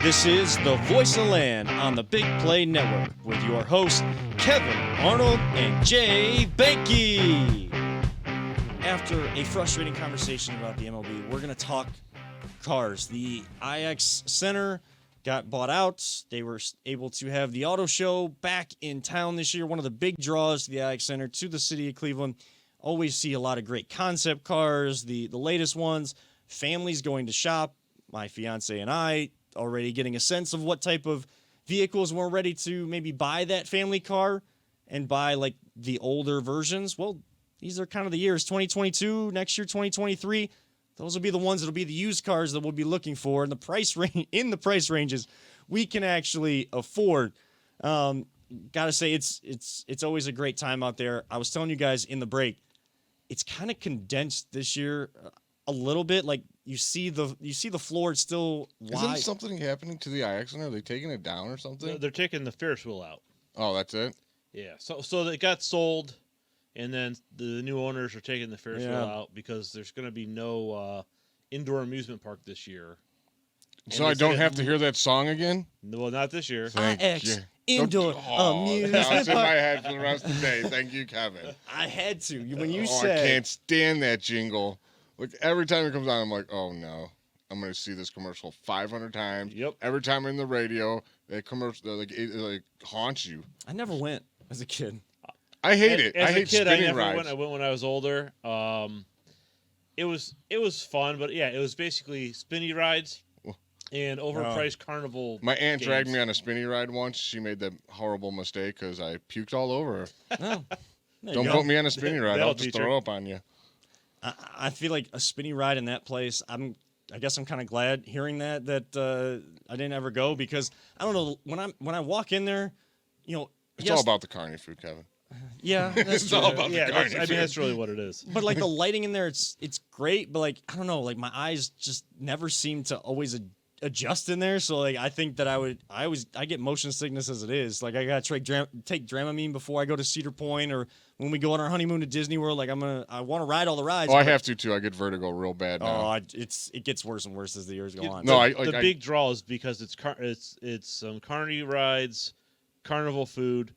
This is The Voice of Land on the Big Play Network with your hosts, Kevin Arnold and Jay Banky. After a frustrating conversation about the MLB, we're going to talk cars. The IX Center got bought out. They were able to have the auto show back in town this year. One of the big draws to the IX Center to the city of Cleveland. Always see a lot of great concept cars, the latest ones. Families going to shop. My fiance and I already getting a sense of what type of vehicles we're ready to maybe buy that family car and buy like the older versions. Well, these are kind of the years 2022, next year 2023. Those will be the ones that'll be the used cars that we'll be looking for, and the price range in the price ranges we can actually afford. Gotta say it's always a great time out there. I was telling you guys in the break, it's kind of condensed this year a little bit. Like you see the floor, it's still wide. Isn't something happening to the IX Center? Are they taking it down or something? They're taking the Ferris wheel out. Oh, that's it? Yeah. So it got sold, and then the new owners are taking the Ferris wheel out because there's going to be no indoor amusement park this year. So I don't have to hear that song again? Well, not this year. Thank you. Indoor amusement Now it's in my park. head for the rest of the day. Thank you, Kevin. I had to. When you I said can't stand that jingle. Like every time it comes on, I'm like, oh no, I'm gonna see this commercial 500 times. Yep. Every time in the radio, that commercial it haunts you. I never went as a kid. I hate it. As I a hate kid, I spinning never rides. went. I went when I was older. It was fun, but yeah, it was basically spinny rides and overpriced carnival. My aunt games. dragged me on a spinny ride once. She made that horrible mistake because I puked all over her. No. There you Don't go. put me on a spinny ride. That'll I'll just teach her. throw up on you. I feel like a spinny ride in that place. I guess I'm kind of glad hearing that I didn't ever go, because I don't know, when I walk in there, you know, It's all about the carny food, Kevin. yeah, that's It's true. all about Yeah, the carny that's, I mean food. that's really what it is. But like the lighting in there, it's great, but like I don't know, like my eyes just never seem to always adjust in there. So like I think that I get motion sickness as it is. Like I gotta take Dramamine before I go to Cedar Point, or when we go on our honeymoon to Disney World. Like I want to ride all the rides. Oh, I but- have to too. I get vertigo real bad now. it gets worse and worse as the years go on. No, The big draw is because it's carny rides, carnival food,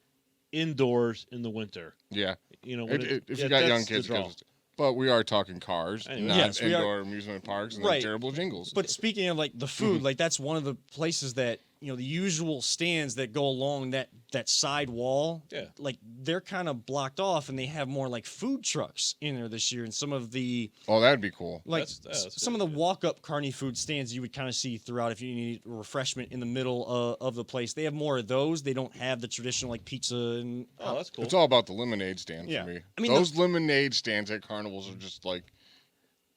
indoors in the winter. Yeah. You know, If you got young that's the kids, draw. but we are talking cars, Anyway. not Yes, we are. indoor amusement parks and Right. terrible jingles. But speaking of like the food, like that's one of the places that, you know, the usual stands that go along that side wall, Yeah. like they're kind of blocked off, and they have more like food trucks in there this year, and some of the Oh, that'd be cool. like That's some good, of the walk-up carny food stands you would kind of see throughout if you need a refreshment in the middle of the place. They have more of those. They don't have the traditional like pizza and Oh, that's cool. It's all about the lemonade stand Yeah. for me. I mean, those lemonade stands at carnivals are just like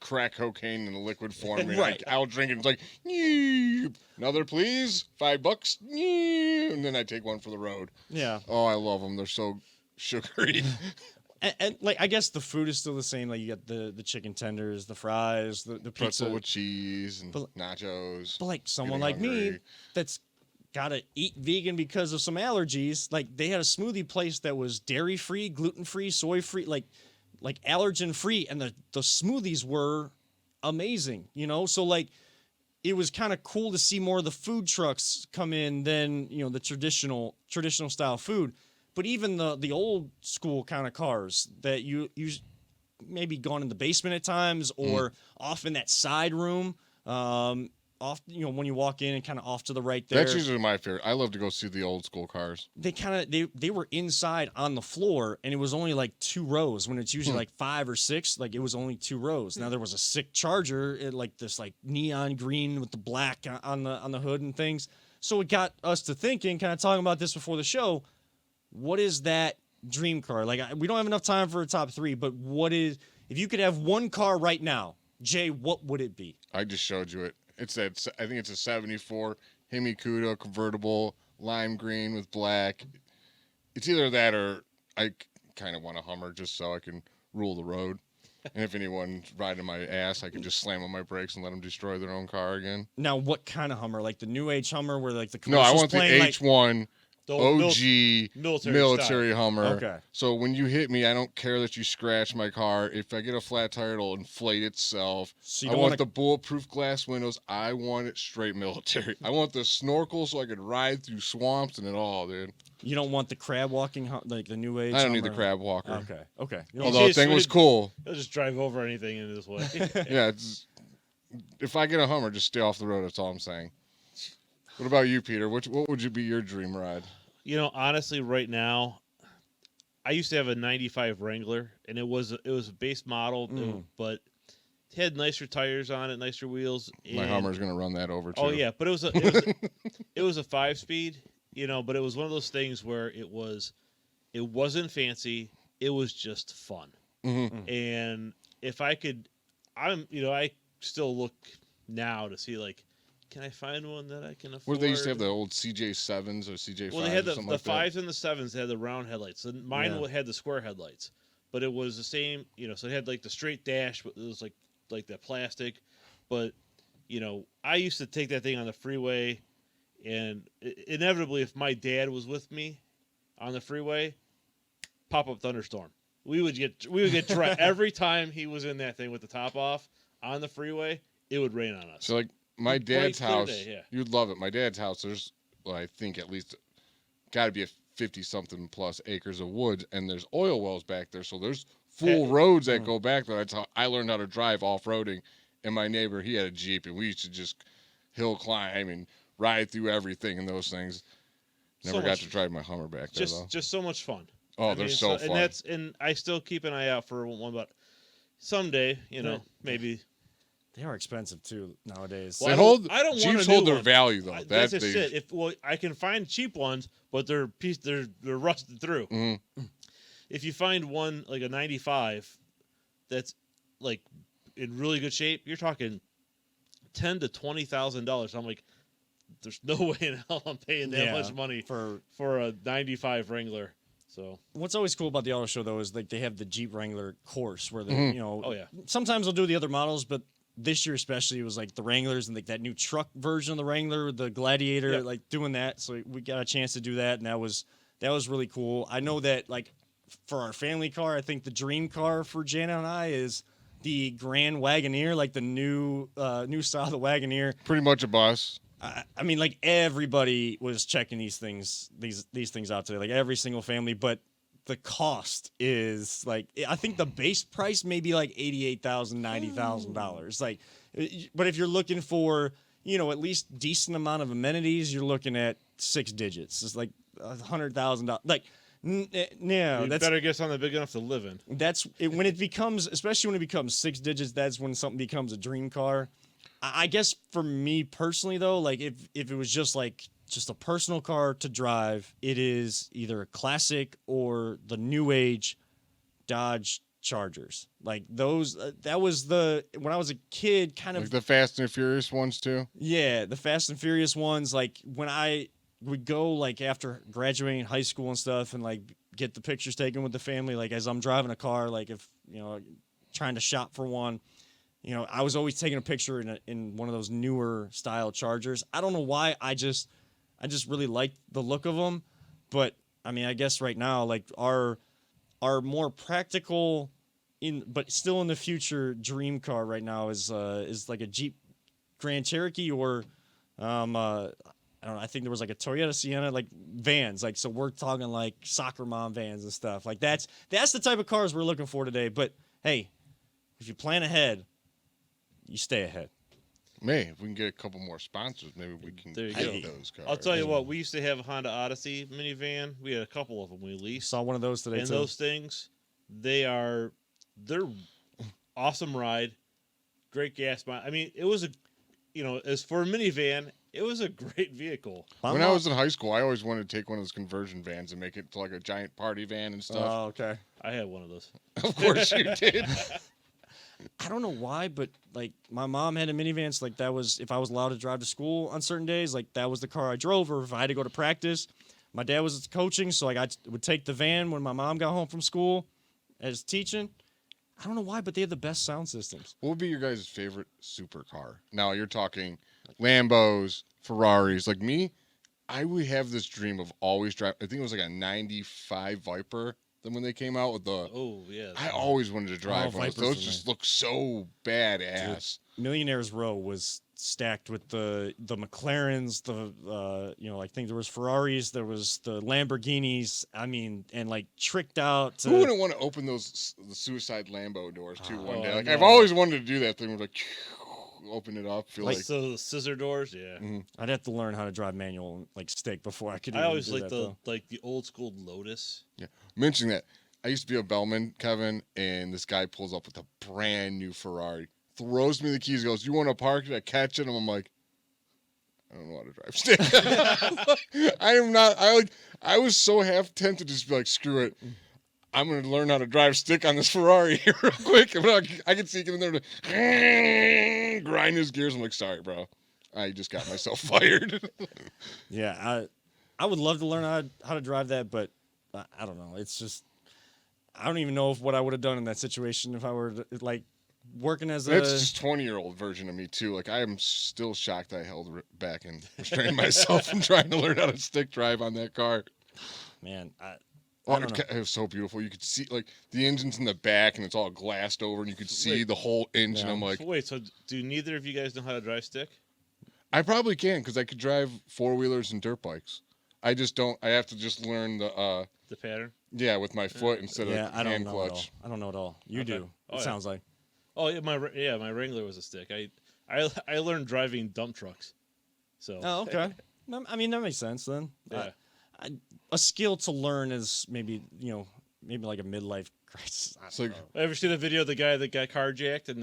crack cocaine in a liquid form. And Right. I'll drink it. It's like, "Yeep. Another, please. $5. Yeep." And then I take one for the road. yeah. Oh, I love them. They're so sugary. And like I guess the food is still the same. Like you got the chicken tenders, the fries, the pizza. Pretzel with cheese and But- nachos. But like someone Getting like me hungry. that's gotta eat vegan because of some allergies, like they had a smoothie place that was dairy free, gluten free, soy free, like allergen free, and the smoothies were amazing, you know? So like it was kind of cool to see more of the food trucks come in than, you know, the traditional style food. But even the old school kind of cars that you maybe gone in the basement at times, or off in that side room, off, you know, when you walk in and kind of off to the right there. That's usually my favorite. I love to go see the old school cars. They kind of they were inside on the floor, and it was only like 2 rows when it's usually like 5 or 6. Like it was only 2 rows. Now there was a sick Charger, like this like neon green with the black on the hood and things. So it got us to thinking, kind of talking about this before the show. What is that dream car? Like we don't have enough time for a top 3, but what is, if you could have one car right now, Jay, what would it be? I just showed you it. It's that. I think it's a '74 Hemi-Cuda convertible, lime green with black. It's either that or I kind of want a Hummer just so I can rule the road. And if anyone's riding my ass, I can just slam on my brakes and let them destroy their own car again. Now, what kind of Hummer? Like the new age Hummer where like the No, I commercials want the playing, like, H1 The old OG military Hummer. Okay. So when you hit me, I don't care that you scratch my car. If I get a flat tire, it'll inflate itself. So you I don't want want the bulletproof glass windows. I want it straight military. I want the snorkel so I can ride through swamps and it all, dude. You don't want the crab walking like the new age. I don't need the Hummer? crab walker. Okay. Okay. You don't- Although the just thing was would- cool. He'll just drive over anything in his way. Yeah, if I get a Hummer, just stay off the road. That's all I'm saying. What about you, Peter? What would you be your dream ride? Honestly, right now, I used to have a '95 Wrangler, and it was a base model, but it had nicer tires on it, nicer wheels. My and- Hummer's gonna run that over too. Oh yeah, but it was a 5-speed, but it was one of those things where it wasn't fancy, it was just fun. Mhm. And if I could, I still look now to see like, can I find one that I can afford? What, they used to have the old CJ7s or CJ5s Well, they had or the something like that. 5s and the 7s. They had the round headlights. So mine had the square headlights, but it was the same. So it had like the straight dash, but it was like that plastic. But I used to take that thing on the freeway, and inevitably, if my dad was with me on the freeway, pop up thunderstorm. We would get dry every time he was in that thing with the top off on the freeway. It would rain on us. So like my Bright, dad's clear house, day, yeah. you'd love it. My dad's house, there's I think at least got to be a 50-something plus acres of woods, and there's oil wells back there. So there's full roads that go back there. That's how I learned how to drive off-roading. And my neighbor, he had a Jeep, and we used to just hill climb and ride through everything in those things. Never got to drive my Hummer back there though. Just so much fun. Oh, they're so fun. And I still keep an eye out for one, but someday, maybe. They are expensive too nowadays. Well, I don't want Jeeps a new hold their one. value though. That's just it. I can find cheap ones, but they're rusted through. Mhm. If you find one like a '95 that's like in really good shape, you're talking $10,000 to $20,000. I'm like, there's no way in hell I'm paying that much money for a '95 Wrangler. So what's always cool about the auto show though is like they have the Jeep Wrangler course where they Oh, yeah. sometimes they'll do the other models, but this year especially it was like the Wranglers and like that new truck version of the Wrangler, the Gladiator, like doing that. So we got a chance to do that, and that was really cool. I know that like for our family car, I think the dream car for Jana and I is the Grand Wagoneer, like the new style of the Wagoneer. Pretty much a bus. I mean, like everybody was checking these things out today, like every single family. But the cost is like, I think the base price may be like $88,000, $90,000. Like, but if you're looking for, at least decent amount of amenities, you're looking at 6 digits. It's like $100,000. Like, no, you better get something big enough to live in. That's it, when it becomes, especially when it becomes 6 digits. That's when something becomes a dream car. I guess for me personally though, like if it was just a personal car to drive, it is either a classic or the new age Dodge Chargers. Like those, that was when I was a kid, kind of like the Fast and Furious ones too. Yeah, the Fast and Furious ones. Like when I would go like after graduating high school and stuff, and like get the pictures taken with the family. Like as I'm driving a car, like if trying to shop for one. I was always taking a picture in one of those newer style Chargers. I don't know why. I just really like the look of them. But I mean, I guess right now, like our more practical but still in the future dream car right now is like a Jeep Grand Cherokee or I don't know. I think there was like a Toyota Sienna, like vans. Like so, we're talking like soccer mom vans and stuff. Like that's the type of cars we're looking for today. But hey, if you plan ahead, you stay ahead. If we can get a couple more sponsors, maybe we can There you get go. those cars. I'll tell you what, we used to have a Honda Odyssey minivan. We had a couple of them we leased. Saw one of those today And too. those things, they're awesome ride, great gas mileage. I mean, it was as for a minivan, it was a great vehicle. When I was in high school, I always wanted to take one of those conversion vans and make it to like a giant party van and stuff. Oh, okay. I had one of those. Of course you did. I don't know why, but like my mom had a minivan. So like that was if I was allowed to drive to school on certain days, like that was the car I drove. Or if I had to go to practice, my dad was coaching, so like I would take the van when my mom got home from school as teaching. I don't know why, but they had the best sound systems. What would be your guys' favorite supercar? Now you're talking Lambos, Ferraris. Like me, I would have this dream of always driving. I think it was like a '95 Viper. Then when they came out with the, Oh yeah. I always wanted to drive one of Vipers those. Those were just nice. look so badass. Millionaires Row was stacked with the McLarens, the I think there was Ferraris, there was the Lamborghinis. I mean, and like tricked out. Who wouldn't want to open the suicide Lambo doors too one day? Oh, Like no. I've always wanted to do that thing. With like open it up, feel like. So the scissor doors, yeah. I'd have to learn how to drive manual like stick before I could. I even always do liked that, though. the old school Lotus. Yeah. Mentioning that, I used to be a bellman, Kevin, and this guy pulls up with a brand new Ferrari, throws me the keys, goes, "You want to park it?" I catch it, and I'm like, I don't know how to drive stick. I am not. I was so half tempted to just be like, screw it. I'm gonna learn how to drive stick on this Ferrari here real quick. I can see him in there to grind his gears. I'm like, sorry, bro. I just got myself fired. Yeah, I would love to learn how to drive that, but I don't know. It's just I don't even know what I would have done in that situation if I were like working as That's a. just 20-year-old version of me too. Like I am still shocked I held back and restrained myself from trying to learn how to stick drive on that car. Man, I Oh, don't know. it was so beautiful. You could see like the engine's in the back and it's all glassed over, and you could see Wait. the whole engine. Yeah. I'm like, So wait, so do neither of you guys know how to drive stick? I probably can because I could drive 4-wheelers and dirt bikes. I just don't. I have to just learn the The pattern? with my foot instead Yeah, of I don't hand know at all. clutch. I don't know at all. You Okay. do. Oh, It yeah. sounds like. Oh yeah, my Wrangler was a stick. I learned driving dump trucks. So Oh, okay. I mean, that makes sense then. yeah. A skill to learn is maybe like a midlife crisis. I It's don't like know. Ever see the video of the guy that got carjacked and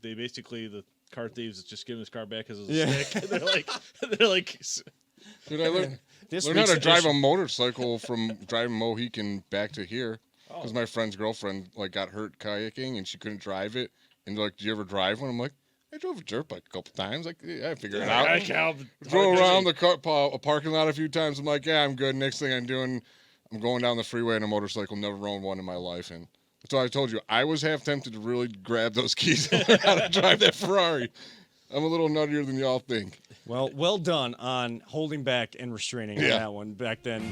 they basically the car thieves just give him his car back as a Yeah. stick. they're like dude, I learned This how week's to drive a edition- motorcycle from driving Mohican back to here because oh, my friend's girlfriend like got hurt kayaking and she couldn't drive it. And they're like, "Do you ever drive one?" I'm like, "I drove a dirt bike a couple times. Like, yeah, I figured it out." Drove around the parking lot a few times. I'm like, yeah, I'm good. Next thing I'm doing, I'm going down the freeway on a motorcycle. Never owned one in my life. And that's why I told you, I was half tempted to really grab those keys and learn how to drive that Ferrari. I'm a little nuttier than y'all think. Well done on holding back and restraining on Yeah. that one back then.